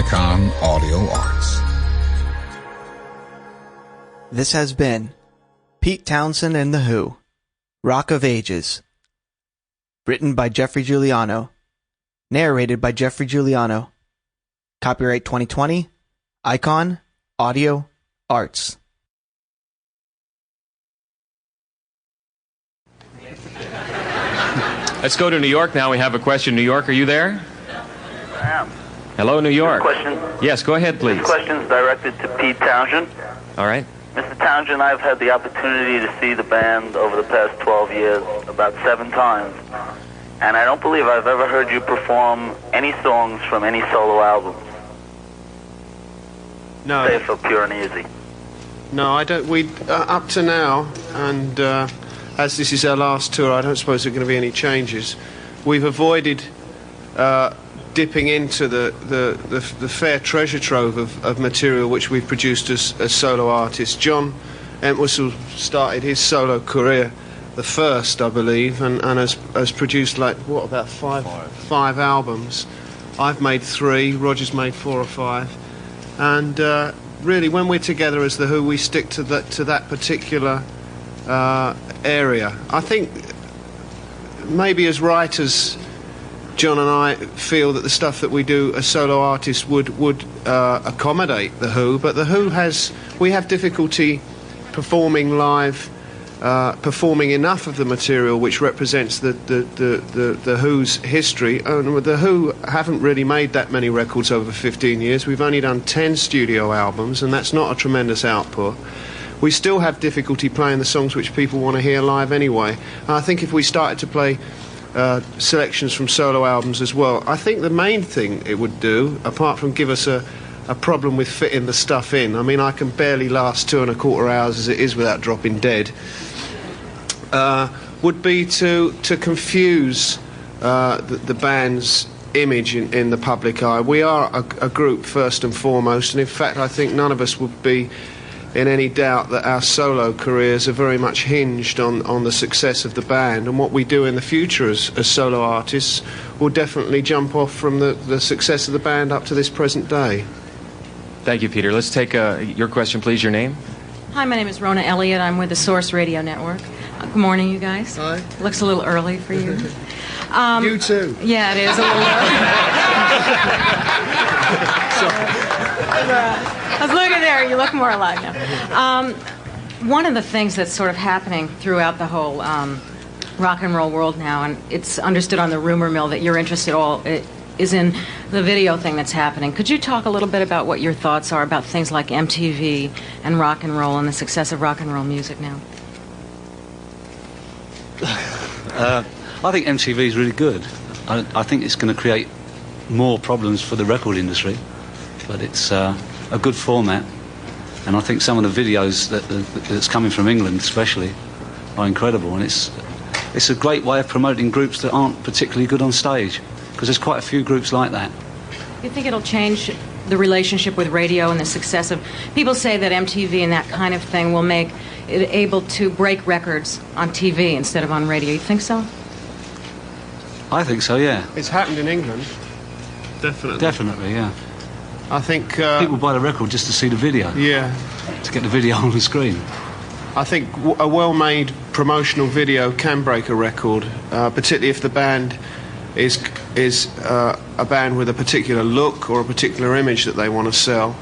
Icon Audio Arts. This has been Pete Townshend and the Who, Rock of Ages. Written by Geoffrey Giuliano. Narrated by Geoffrey Giuliano. Copyright 2020, Icon Audio Arts. Let's go to New York now. We have a question. New York, are you there? I am. Hello, New York. Question. Yes, go ahead, please. This question is directed to Pete Townshend. All right. Mr. Townshend, I've had the opportunity to see the band over the past 12 years about 7 times. And I don't believe I've ever heard you perform any songs from any solo albums. No. Say for Pure and Easy. No, I don't. We up to now, and as this is our last tour, I don't suppose there are going to be any changes. We've avoided dipping into the fair treasure trove of material which we've produced as solo artists. John Entwistle started his solo career the first, I believe, and has produced about five albums. I've made 3. Roger's made 4 or 5, and really, when we're together as the Who, we stick to that particular area. I think maybe as writers, John and I feel that the stuff that we do as solo artists would accommodate the Who, but the Who we have difficulty performing live, performing enough of the material which represents the Who's history. And the Who haven't really made that many records over 15 years. We've only done 10 studio albums, and that's not a tremendous output. We still have difficulty playing the songs which people want to hear live anyway. And I think if we started to play selections from solo albums as well, I think the main thing it would do, apart from give us a problem with fitting the stuff in, I mean, I can barely last 2.25 hours as it is without dropping dead, would be to confuse the band's image in the public eye. We are a group first and foremost, and in fact I think none of us would be in any doubt that our solo careers are very much hinged on the success of the band, and what we do in the future as solo artists will definitely jump off from the success of the band up to this present day. Thank you, Peter. Let's take your question, please. Your name? Hi, my name is Rona Elliott. I'm with the Source Radio Network. Good morning, you guys. Hi. Looks a little early for you. You too. Yeah, it is a little early. I was looking there. You look more alive now. One of the things that's sort of happening throughout the whole rock and roll world now, and it's understood on the rumor mill that you're interested is in the video thing that's happening. Could you talk a little bit about what your thoughts are about things like MTV and rock and roll and the success of rock and roll music now? I think MTV is really good. I think it's going to create more problems for the record industry, but it's a good format, and I think some of the videos that's coming from England especially are incredible, and it's a great way of promoting groups that aren't particularly good on stage, because there's quite a few groups like that. You think it'll change the relationship with radio and the success of... People say that MTV and that kind of thing will make it able to break records on TV instead of on radio. You think so? I think so, yeah. It's happened in England. Definitely. Definitely, yeah. I think... people buy the record just to see the video. Yeah. To get the video on the screen. I think a well-made promotional video can break a record, particularly if the band is a band with a particular look or a particular image that they want to sell,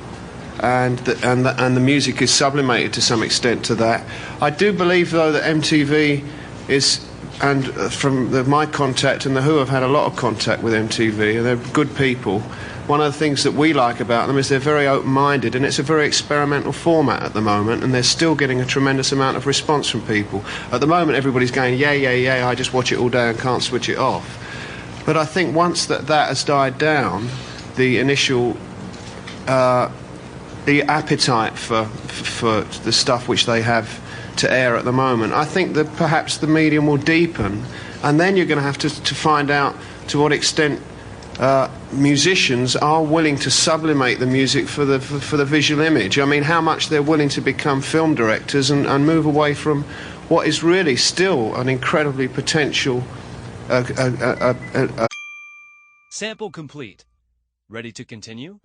and the music is sublimated to some extent to that. I do believe, though, that MTV is, and from my contact, and the Who have had a lot of contact with MTV, and they're good people. One of the things that we like about them is they're very open-minded, and it's a very experimental format at the moment, and they're still getting a tremendous amount of response from people. At the moment, everybody's going, yeah, I just watch it all day and can't switch it off. But I think once that has died down, the initial the appetite for the stuff which they have to air at the moment, I think that perhaps the medium will deepen, and then you're going to have to find out to what extent musicians are willing to sublimate the music for the visual image. I mean, how much they're willing to become film directors and move away from what is really still an incredibly potential Sample complete. Ready to continue?